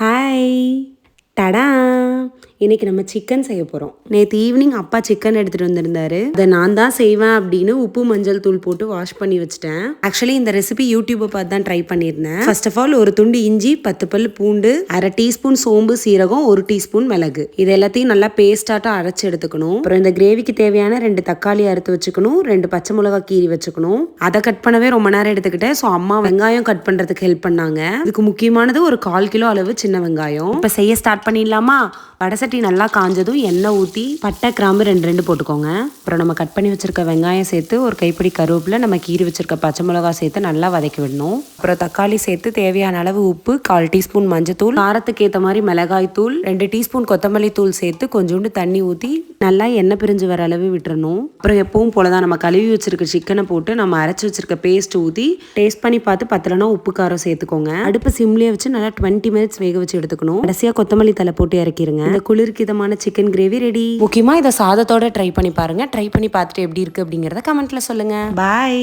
Hi டடா! இன்றைக்கி நம்ம சிக்கன் செய்ய போகிறோம். நேற்று ஈவினிங் அப்பா சிக்கன் எடுத்துகிட்டு வந்திருந்தாரு. அதை நான் தான் செய்வேன் அப்படின்னு உப்பு மஞ்சள் தூள் போட்டு வாஷ் பண்ணி வச்சுட்டேன். ஆக்சுவலி இந்த ரெசிபி யூடியூப்பை பார்த்து தான் ட்ரை பண்ணியிருந்தேன். ஃபர்ஸ்ட் ஆஃப் ஆல் ஒரு துண்டு இஞ்சி, 10 பல் பூண்டு, அரை டீஸ்பூன் சோம்பு, சீரகம், 1 டீஸ்பூன் மிளகு, இது எல்லாத்தையும் நல்லா பேஸ்டாட்டம் அரைச்சி எடுத்துக்கணும். அப்புறம் இந்த கிரேவிக்கு தேவையான 2 தக்காளி அறுத்து வச்சுக்கணும், 2 பச்சை மிளகா கீறி வச்சுக்கணும். அதை கட் பண்ணவே ரொம்ப நேரம் எடுத்துக்கிட்டேன். ஸோ அம்மா வெங்காயம் கட் பண்ணுறதுக்கு ஹெல்ப் பண்ணாங்க. இதுக்கு முக்கியமானது ஒரு 1/4 கிலோ அளவு சின்ன வெங்காயம். இப்போ செய்ய ஸ்டார்ட் பண்ணிடலாமா? வடசட்டி நல்லா காஞ்சதும் எண்ணெய் ஊற்றி பட்டை கிராம்பு 2 போட்டுக்கோங்க. அப்புறம் நம்ம கட் பண்ணி வச்சிருக்க வெங்காயம் சேர்த்து ஒரு கைப்பிடி கருவேப்பிலை, நம்ம கீறி வச்சிருக்க பச்சை மிளகா சேர்த்து நல்லா வதக்கி விடணும். அப்புறம் தக்காளி சேர்த்து தேவையான அளவு உப்பு, 1/4 டீஸ்பூன் மஞ்சத்தூள், காரத்துக்கு ஏற்ற மாதிரி மிளகாய் தூள், 2 டீஸ்பூன் கொத்தமல்லி தூள் சேர்த்து கொஞ்சோண்டு தண்ணி ஊற்றி நல்லா எண்ணெய் பிரிஞ்சு வர அளவு விட்டுறணும். அப்புறம் எப்பவும் போலதான் நம்ம கழுவி வச்சிருக்க சிக்கனை போட்டு நம்ம அரைச்சி வச்சிருக்க பேஸ்ட் ஊற்றி டேஸ்ட் பண்ணி பார்த்து பத்தலைன்னா உப்பு காரம் சேர்த்துக்கோங்க. அடுப்பு சிம்லேயே வச்சு நல்லா 20 மினிட்ஸ் வேக வச்சு எடுத்துக்கணும். கடைசியாக கொத்தமல்லி தலை போட்டு இறக்கிருங்க. இந்த குளிர்கிதமான சிக்கன் கிரேவி ரெடி. முக்கியமா இதை சாதத்தோட ட்ரை பண்ணி பாருங்க. ட்ரை பண்ணி பார்த்துட்டு எப்படி இருக்கு அப்படிங்கறத கமெண்ட்ல சொல்லுங்க. பாய்.